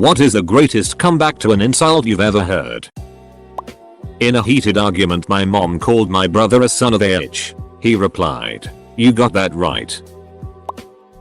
What is the greatest comeback to an insult you've ever heard? In a heated argument, my mom called my brother a son of a bitch. He replied, "You got that right."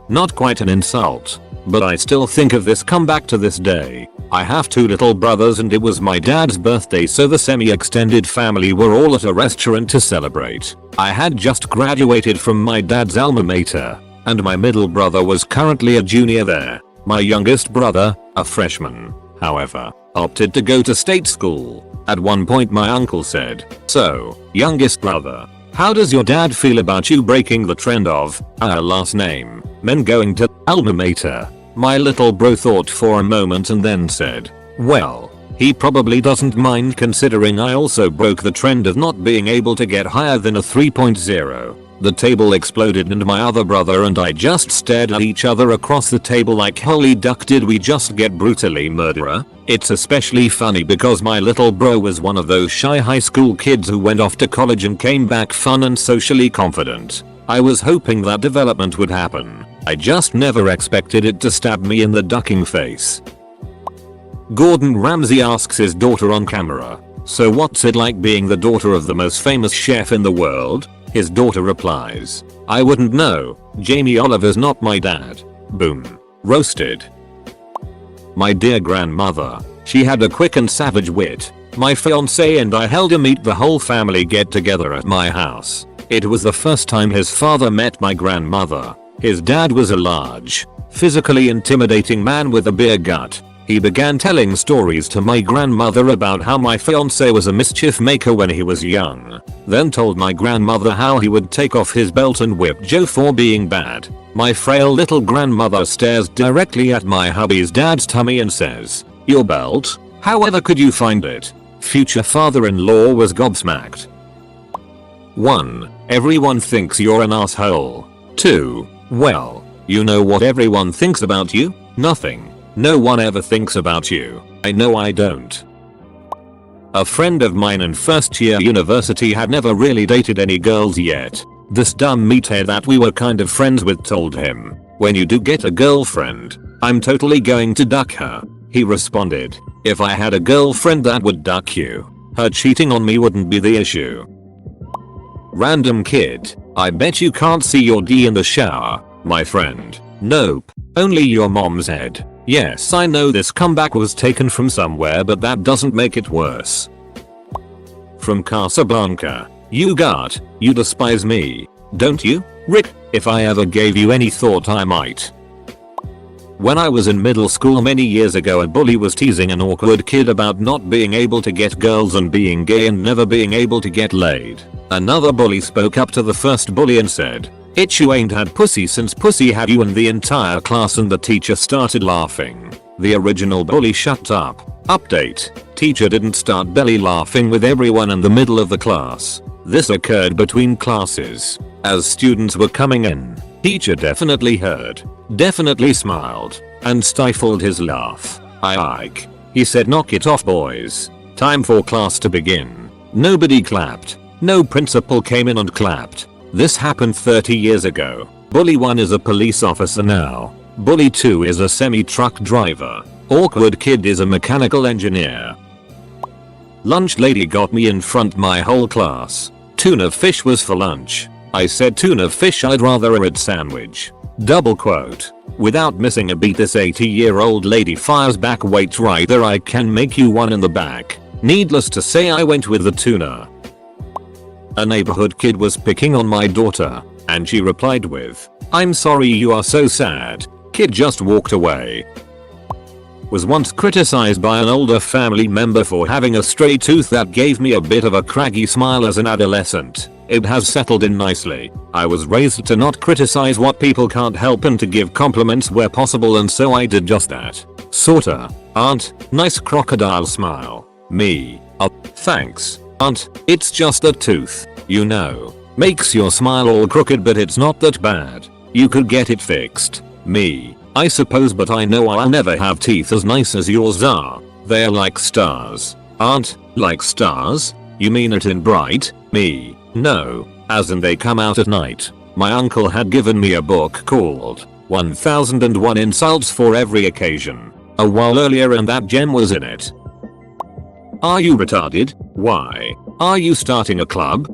Not quite an insult, but I still think of this comeback to this day. I have 2 little brothers and it was my dad's birthday, so the semi-extended family were all at a restaurant to celebrate. I had just graduated from my dad's alma mater, and my middle brother was currently a junior there. My youngest brother, a freshman, however, opted to go to state school. At one point my uncle said, "So, youngest brother, how does your dad feel about you breaking the trend of our last name men going to alma mater?" My little bro thought for a moment and then said, "Well, he probably doesn't mind, considering I also broke the trend of not being able to get higher than a 3.0. The table exploded and my other brother and I just stared at each other across the table like, holy duck, did we just get brutally murdered? It's especially funny because my little bro was one of those shy high school kids who went off to college and came back fun and socially confident. I was hoping that development would happen. I just never expected it to stab me in the ducking face. Gordon Ramsay asks his daughter on camera, "So what's it like being the daughter of the most famous chef in the world?" His daughter replies, "I wouldn't know. Jamie Oliver's not my dad." Boom. Roasted. My dear grandmother. She had a quick and savage wit. My fiance and I held a meet the whole family get together at my house. It was the first time his father met my grandmother. His dad was a large, physically intimidating man with a beer gut. He began telling stories to my grandmother about how my fiance was a mischief maker when he was young. Then told my grandmother how he would take off his belt and whip Joe for being bad. My frail little grandmother stares directly at my hubby's dad's tummy and says, "Your belt? However could you find it?" Future father-in-law was gobsmacked. 1. Everyone thinks you're an asshole. 2. Well, you know what everyone thinks about you? Nothing. No one ever thinks about you. I know I don't. A friend of mine in first year university had never really dated any girls yet. This dumb meathead that we were kind of friends with told him, "When you do get a girlfriend, I'm totally going to duck her." He responded, "If I had a girlfriend that would duck you, her cheating on me wouldn't be the issue." Random kid, "I bet you can't see your D in the shower." My friend, "Nope, only your mom's head." Yes, I know this comeback was taken from somewhere, but that doesn't make it worse. From Casablanca, "You despise me, don't you, Rick? If I ever gave you any thought, I might." When I was in middle school many years ago, a bully was teasing an awkward kid about not being able to get girls and being gay and never being able to get laid. Another bully spoke up to the first bully and said, "It you ain't had pussy since pussy had you," and the entire class and the teacher started laughing. The original bully shut up. Update: teacher didn't start belly laughing with everyone in the middle of the class. This occurred between classes. As students were coming in, teacher definitely heard, definitely smiled, and stifled his laugh. "Ike," he said, "knock it off, boys. Time for class to begin." Nobody clapped. No principal came in and clapped. This happened 30 years ago. Bully 1 is a police officer now. Bully 2 is a semi-truck driver. Awkward kid is a mechanical engineer. Lunch lady got me in front my whole class. Tuna fish was for lunch. I said, "Tuna fish, I'd rather a red sandwich." Double quote. Without missing a beat, this 80-year-old lady fires back, "Wait right there, I can make you one in the back." Needless to say, I went with the tuna. A neighborhood kid was picking on my daughter, and she replied with, "I'm sorry you are so sad." Kid just walked away. Was once criticized by an older family member for having a stray tooth that gave me a bit of a craggy smile as an adolescent. It has settled in nicely. I was raised to not criticize what people can't help and to give compliments where possible, and so I did just that. Sorta. "Aunt, nice crocodile smile." Me, "Oh, thanks, Aunt, it's just a tooth, you know. Makes your smile all crooked, but it's not that bad. You could get it fixed." Me, "I suppose, but I know I'll never have teeth as nice as yours are. They're like stars." "Aunt, like stars? You mean it in bright?" Me, "No, as in they come out at night." My uncle had given me a book called 1001 Insults for Every Occasion. a while earlier and that gem was in it. Are you retarded? Why? Are you starting a club?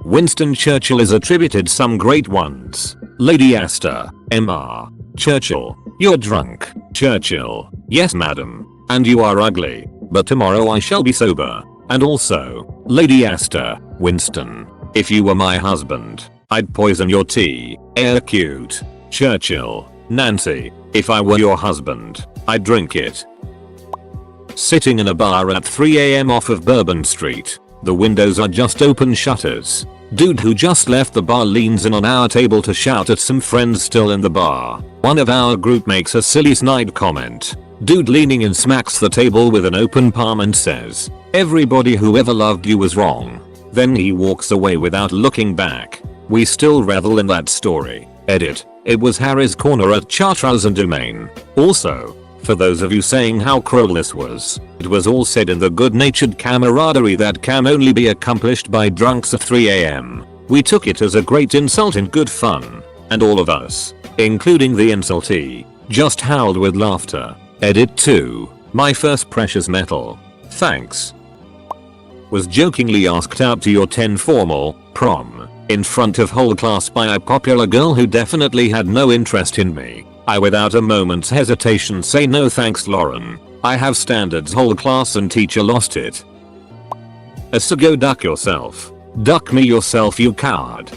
Winston Churchill is attributed some great ones. Lady Astor, Mr. Churchill, you're drunk. Churchill, yes madam, and you are ugly, but tomorrow I shall be sober. And also, Lady Astor, Winston, if you were my husband, I'd poison your tea. Air cute. Churchill, Nancy, if I were your husband, I'd drink it. Sitting in a bar at 3 AM off of Bourbon Street. The windows are just open shutters. Dude who just left the bar leans in on our table to shout at some friends still in the bar. One of our group makes a silly snide comment. Dude leaning in smacks the table with an open palm and says, "Everybody who ever loved you was wrong." Then he walks away without looking back. We still revel in that story. Edit. It was Harry's Corner at Chartreuse and Domain. Also, for those of you saying how cruel this was, it was all said in the good-natured camaraderie that can only be accomplished by drunks at 3 AM. We took it as a great insult in good fun, and all of us, including the insultee, just howled with laughter. Edit 2. My first precious metal. Thanks. Was jokingly asked out to your 10 formal prom in front of whole class by a popular girl who definitely had no interest in me. I without a moment's hesitation say no thanks Lauren. I have standards whole class and teacher lost it. So go duck yourself. Duck me yourself you coward.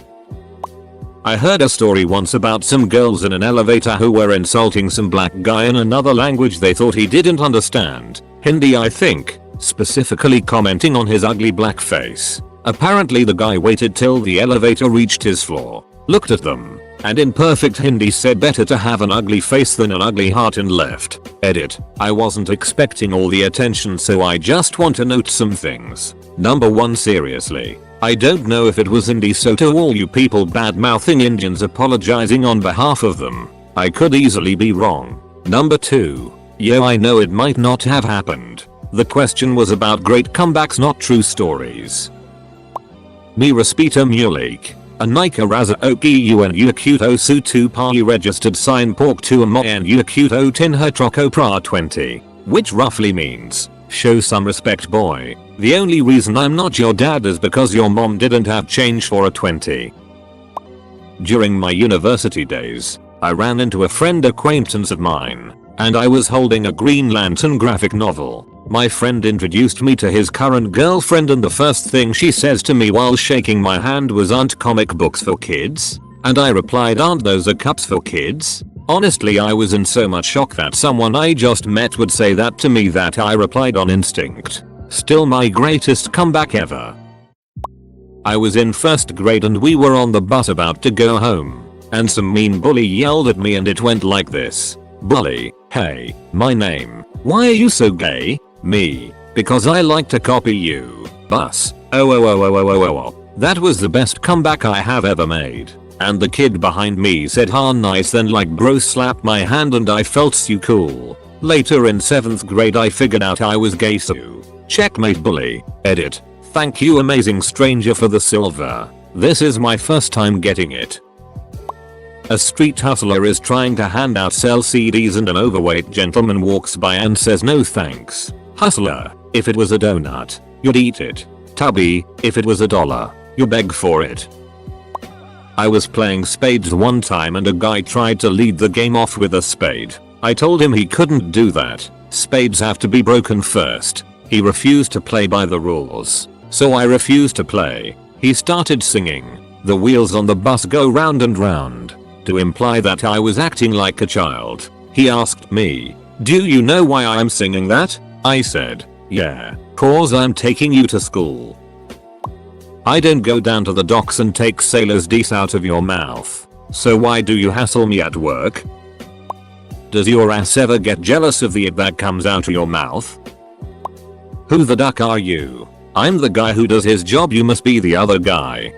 I heard a story once about some girls in an elevator who were insulting some black guy in another language they thought he didn't understand. Hindi I think, specifically commenting on his ugly black face. Apparently the guy waited till the elevator reached his floor, looked at them, and in perfect Hindi said better to have an ugly face than an ugly heart and left. Edit. I wasn't expecting all the attention so I just want to note some things. Number 1 seriously. I don't know if it was Hindi so to all you people bad mouthing Indians apologizing on behalf of them. I could easily be wrong. Number 2. Yeah I know it might not have happened. The question was about great comebacks not true stories. Mi respeta Mulek. Anika raza oki un uakuto su tu pi registered sign pork tu amo and uakuto tin her troco pra 20. Which roughly means, show some respect boy. The only reason I'm not your dad is because your mom didn't have change for a 20. During my university days, I ran into a friend acquaintance of mine, and I was holding a Green Lantern graphic novel. My friend introduced me to his current girlfriend and the first thing she says to me while shaking my hand was aren't comic books for kids? And I replied aren't those a cups for kids? Honestly I was in so much shock that someone I just met would say that to me that I replied on instinct. Still my greatest comeback ever. I was in first grade and we were on the bus about to go home, and some mean bully yelled at me and it went like this. Bully, hey, my name. Why are you so gay? Me, because I like to copy you. Bus. Oh. That was the best comeback I have ever made. And the kid behind me said ha nice then like bro slapped my hand and I felt so cool. Later in 7th grade I figured out I was gay so. Checkmate bully. Edit. Thank you amazing stranger for the silver. This is my first time getting it. A street hustler is trying to hand out sell CDs and an overweight gentleman walks by and says no thanks. Hustler, if it was a donut, you'd eat it. Tubby, if it was $1, you beg for it. I was playing spades one time and a guy tried to lead the game off with a spade. I told him he couldn't do that. Spades have to be broken first. He refused to play by the rules. So I refused to play. He started singing, "The wheels on the bus go round and round," to imply that I was acting like a child. He asked me, "Do you know why I'm singing that?" I said, "Yeah, cause I'm taking you to school." I don't go down to the docks and take sailor's D's out of your mouth. So why do you hassle me at work? Does your ass ever get jealous of the it that comes out of your mouth? Who the duck are you? I'm the guy who does his job, you must be the other guy.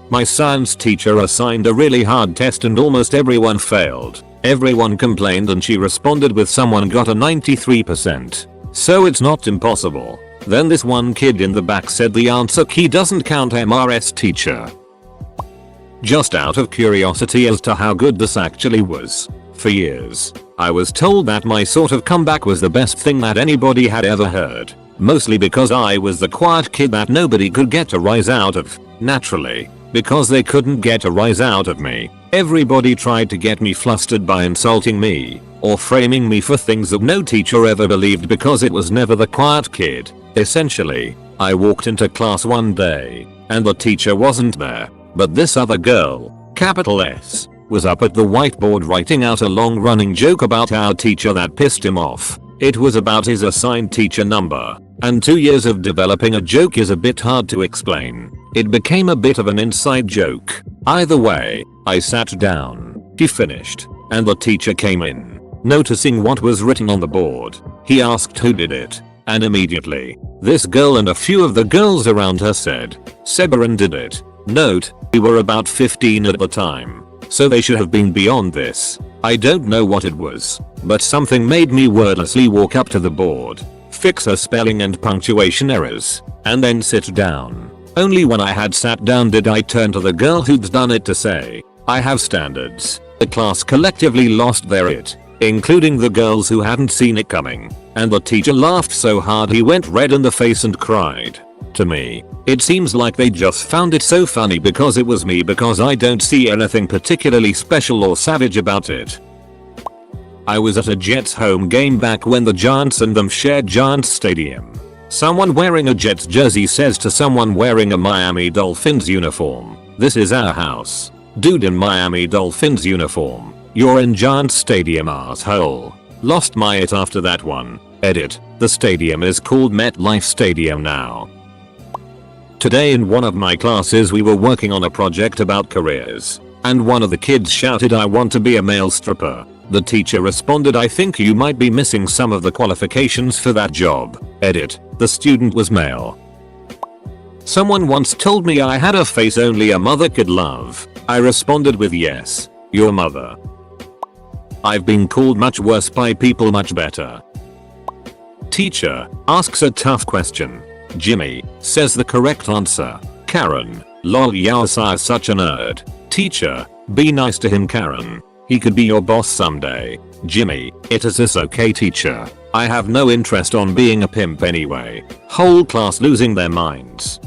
My science teacher assigned a really hard test and almost everyone failed. Everyone complained and she responded with someone got a 93%. So it's not impossible. Then this one kid in the back said the answer key doesn't count MRS teacher. Just out of curiosity as to how good this actually was. For years, I was told that my sort of comeback was the best thing that anybody had ever heard. Mostly because I was the quiet kid that nobody could get a rise out of. Naturally, because they couldn't get a rise out of me, everybody tried to get me flustered by insulting me, or framing me for things that no teacher ever believed because it was never the quiet kid. Essentially, I walked into class one day, and the teacher wasn't there, but this other girl, capital S, was up at the whiteboard writing out a long running joke about our teacher that pissed him off. It was about his assigned teacher number, and 2 years of developing a joke is a bit hard to explain. It became a bit of an inside joke. Either way, I sat down, he finished, and the teacher came in. Noticing what was written on the board, he asked who did it, and immediately, this girl and a few of the girls around her said, Severin did it. Note, we were about 15 at the time, so they should have been beyond this. I don't know what it was, but something made me wordlessly walk up to the board, fix her spelling and punctuation errors, and then sit down. Only when I had sat down did I turn to the girl who'd done it to say, I have standards. The class collectively lost their it, including the girls who hadn't seen it coming, and the teacher laughed so hard he went red in the face and cried. To me, it seems like they just found it so funny because it was me, because I don't see anything particularly special or savage about it. I was at a Jets home game back when the Giants and them shared Giants Stadium. Someone wearing a Jets jersey says to someone wearing a Miami Dolphins uniform, "This is our house." Dude in Miami Dolphins uniform, you're in Giants Stadium, asshole. Lost my it after that one. Edit, the stadium is called MetLife Stadium now. Today in one of my classes we were working on a project about careers, and one of the kids shouted, I want to be a male stripper. The teacher responded, I think you might be missing some of the qualifications for that job. Edit, the student was male. Someone once told me I had a face only a mother could love. I responded with yes, your mother. I've been called much worse by people much better. Teacher asks a tough question. Jimmy says the correct answer. Karen, lol Yasa is such a nerd. Teacher, be nice to him Karen. He could be your boss someday. Jimmy, it is this okay teacher? I have no interest on being a pimp anyway. Whole class losing their minds.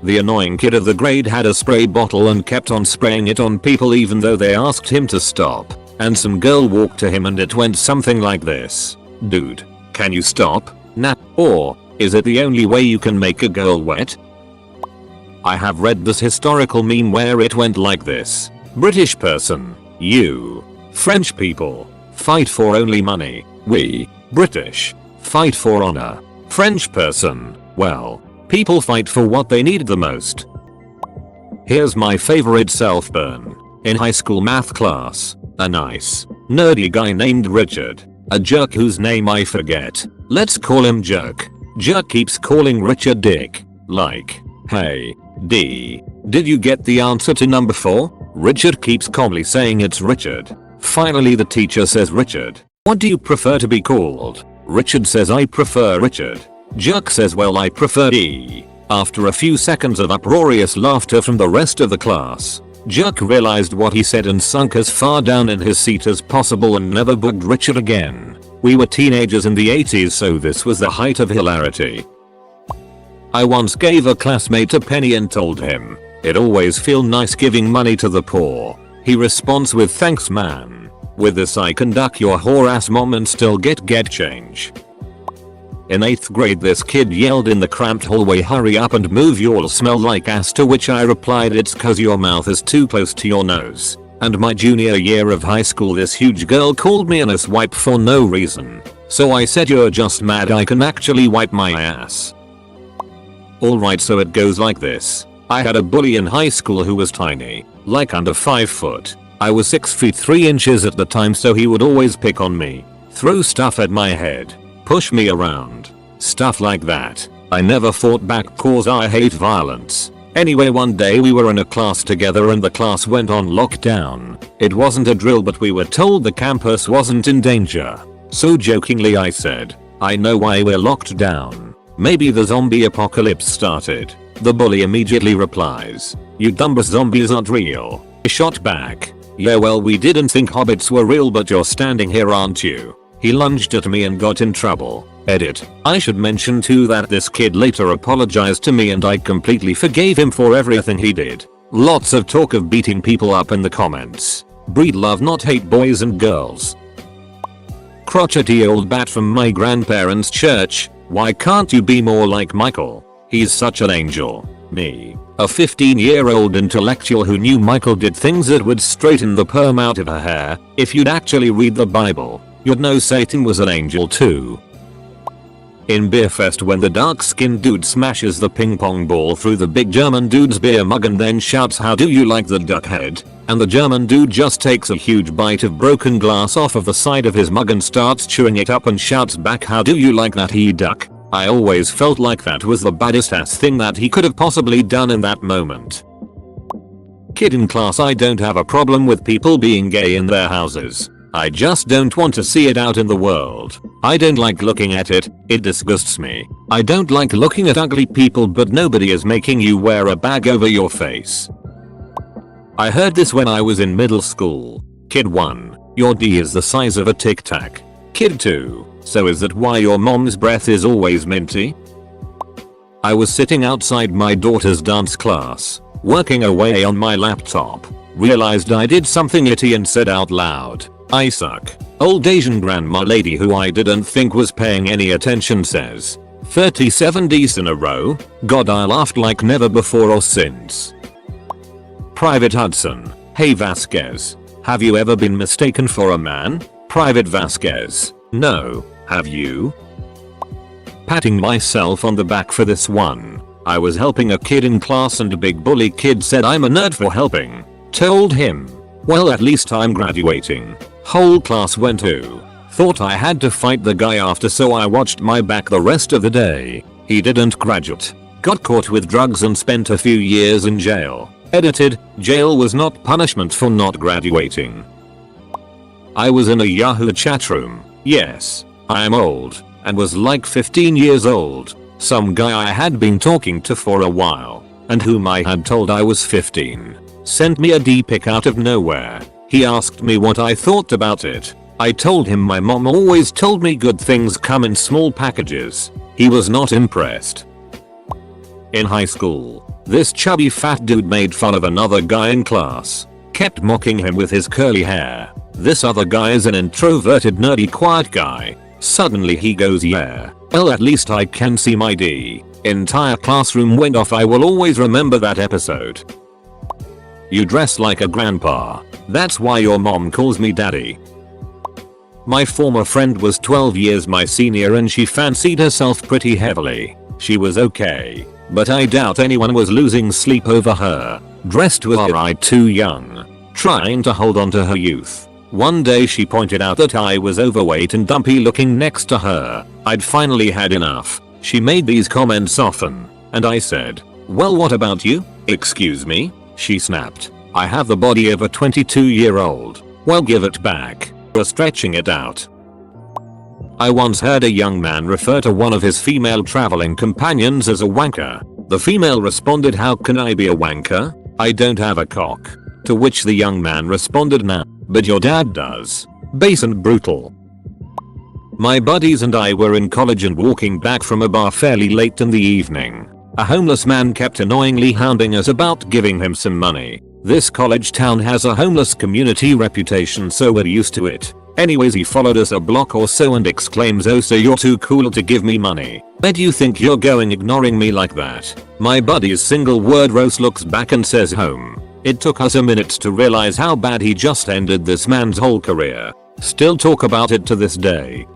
The annoying kid of the grade had a spray bottle and kept on spraying it on people even though they asked him to stop. And some girl walked to him and it went something like this. Dude, can you stop? Nah. Or, is it the only way you can make a girl wet? I have read this historical meme where it went like this. British person, you. French people, fight for only money. We, British, fight for honor. French person, well, people fight for what they need the most. Here's my favorite self-burn. In high school math class, a nice, nerdy guy named Richard, a jerk whose name I forget. Let's call him Jerk. Jerk keeps calling Richard Dick. Like, hey, D, did you get the answer to number 4? Richard keeps calmly saying it's Richard. Finally the teacher says, Richard, what do you prefer to be called? Richard says, I prefer Richard. Jerk says, well, I prefer D. After a few seconds of uproarious laughter from the rest of the class, Jerk realized what he said and sunk as far down in his seat as possible and never bugged Richard again. We were teenagers in the 80s, so this was the height of hilarity. I once gave a classmate a penny and told him, it always feel nice giving money to the poor. He responds with, thanks man. With this I can duck your whore ass mom and still get change. In 8th grade this kid yelled in the cramped hallway, hurry up and move, you'll smell like ass, to which I replied, it's cause your mouth is too close to your nose. And my junior year of high school this huge girl called me an ass wipe for no reason. So I said, you're just mad I can actually wipe my ass. Alright, so it goes like this. I had a bully in high school who was tiny, like under 5 foot. I was 6 feet 3 inches at the time, so he would always pick on me, throw stuff at my head, push me around, stuff like that. I never fought back cause I hate violence. Anyway, one day we were in a class together and the class went on lockdown. It wasn't a drill, but we were told the campus wasn't in danger. So jokingly I said, I know why we're locked down. Maybe the zombie apocalypse started. The bully immediately replies, you dumbass, zombies aren't real. I shot back, Yeah, well, we didn't think hobbits were real, but you're standing here, aren't you? He lunged at me and got in trouble. Edit. I should mention too that this kid later apologized to me and I completely forgave him for everything he did. Lots of talk of beating people up in the comments. Breed love, not hate, boys and girls. Crotchety old bat from my grandparents' church. Why can't you be more like Michael? He's such an angel. Me. A 15-year-old intellectual who knew Michael did things that would straighten the perm out of her hair. If you'd actually read the Bible, you'd know Satan was an angel too. In Beerfest, when the dark-skinned dude smashes the ping pong ball through the big German dude's beer mug and then shouts, "How do you like the duck head?" and the German dude just takes a huge bite of broken glass off of the side of his mug and starts chewing it up and shouts back, "How do you like that, he duck?" I always felt like that was the baddest ass thing that he could have possibly done in that moment. Kid in class, I don't have a problem with people being gay in their houses. I just don't want to see it out in the world. I don't like looking at it, it disgusts me. I don't like looking at ugly people, but nobody is making you wear a bag over your face. I heard this when I was in middle school. Kid 1, your D is the size of a Tic Tac. Kid 2, so is that why your mom's breath is always minty? I was sitting outside my daughter's dance class, working away on my laptop, realized I did something itty and said out loud, "I suck." Old Asian grandma lady who I didn't think was paying any attention says, 37 Ds in a row? God, I laughed like never before or since. Private Hudson, hey Vasquez, have you ever been mistaken for a man? Private Vasquez, no, have you? Patting myself on the back for this one. I was helping a kid in class and a big bully kid said I'm a nerd for helping. Told him, well, at least I'm graduating. Whole class went to. Thought I had to fight the guy after, so I watched my back the rest of the day. He didn't graduate. Got caught with drugs and spent a few years in jail. Edited, jail was not punishment for not graduating. I was in a Yahoo chat room. Yes, I am old, and was like 15 years old. Some guy I had been talking to for a while, and whom I had told I was 15, sent me a D-pic out of nowhere. He asked me what I thought about it. I told him my mom always told me good things come in small packages. He was not impressed. In high school, this chubby fat dude made fun of another guy in class, kept mocking him with his curly hair. This other guy is an introverted, nerdy, quiet guy. Suddenly he goes, "Yeah, well, at least I can see my D." Entire classroom went off. I will always remember that episode. You dress like a grandpa. That's why your mom calls me daddy. My former friend was 12 years my senior and she fancied herself pretty heavily. She was okay, but I doubt anyone was losing sleep over her. Dressed with her eye too young, trying to hold on to her youth. One day she pointed out that I was overweight and dumpy looking next to her. I'd finally had enough. She made these comments often, and I said, "Well, what about you?" "Excuse me?" she snapped. "I have the body of a 22-year-old. Well, give it back. You're stretching it out." I once heard a young man refer to one of his female traveling companions as a wanker. The female responded, "How can I be a wanker? I don't have a cock." To which the young man responded, "Nah, but your dad does." Base and brutal. My buddies and I were in college and walking back from a bar fairly late in the evening. A homeless man kept annoyingly hounding us about giving him some money. This college town has a homeless community reputation, so we're used to it. Anyways, he followed us a block or so and exclaims, "Oh, so you're too cool to give me money? Where do you think you're going ignoring me like that?" My buddy's single word roast looks back and says, "Home." It took us a minute to realize how bad he just ended this man's whole career. Still talk about it to this day.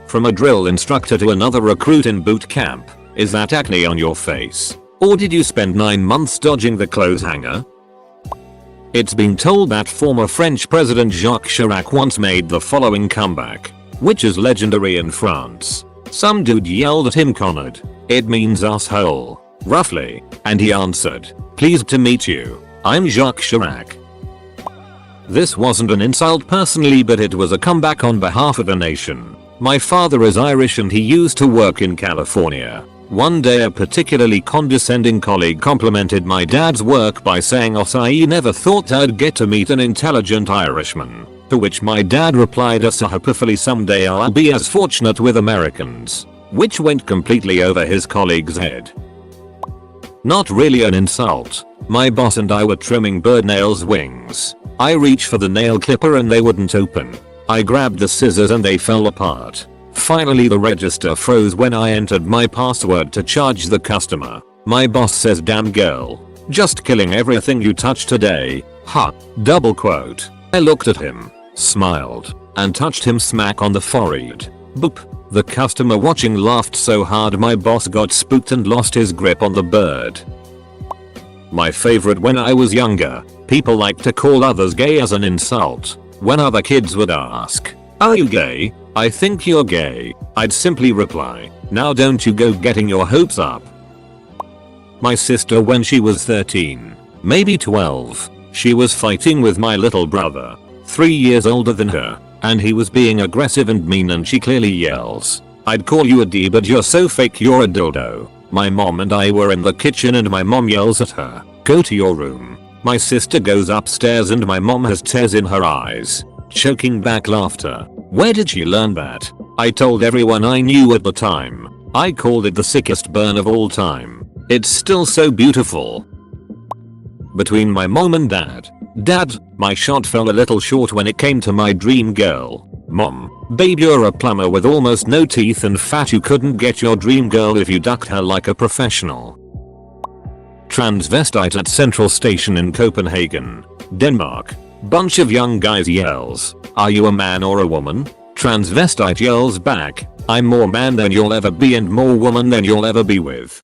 From a drill instructor to another recruit in boot camp, is that acne on your face? Or did you spend 9 months dodging the clothes hanger? It's been told that former French President Jacques Chirac once made the following comeback, which is legendary in France. Some dude yelled at him, "Connard." It means asshole, roughly, and he answered, "Pleased to meet you. I'm Jacques Chirac." This wasn't an insult personally, but it was a comeback on behalf of a nation. My father is Irish and he used to work in California. One day a particularly condescending colleague complimented my dad's work by saying I never thought I'd get to meet an intelligent Irishman. To which my dad replied hopefully someday I'll be as fortunate with Americans. Which went completely over his colleague's head. Not really an insult. My boss and I were trimming bird nails wings. I reached for the nail clipper and they wouldn't open. I grabbed the scissors and they fell apart. Finally the register froze when I entered my password to charge the customer. My boss says, "Damn girl. Just killing everything you touch today." Ha. Double quote. I looked at him, smiled, and touched him smack on the forehead. Boop. The customer watching laughed so hard my boss got spooked and lost his grip on the bird. My favorite when I was younger, people liked to call others gay as an insult. When other kids would ask, "Are you gay? I think you're gay," I'd simply reply, "Now don't you go getting your hopes up." My sister when she was 13, maybe 12, she was fighting with my little brother, 3 years older than her, and he was being aggressive and mean and she clearly yells, "I'd call you a D but you're so fake you're a dildo." My mom and I were in the kitchen and my mom yells at her, "Go to your room." My sister goes upstairs and my mom has tears in her eyes, choking back laughter. Where did she learn that? I told everyone I knew at the time. I called it the sickest burn of all time. It's still so beautiful. Between my mom and dad. Dad, my shot fell a little short when it came to my dream girl. Mom, babe, you're a plumber with almost no teeth and fat. You couldn't get your dream girl if you ducked her like a professional. Transvestite at Central Station in Copenhagen, Denmark. Bunch of young guys yells, "Are you a man or a woman?" Transvestite yells back, "I'm more man than you'll ever be and more woman than you'll ever be with."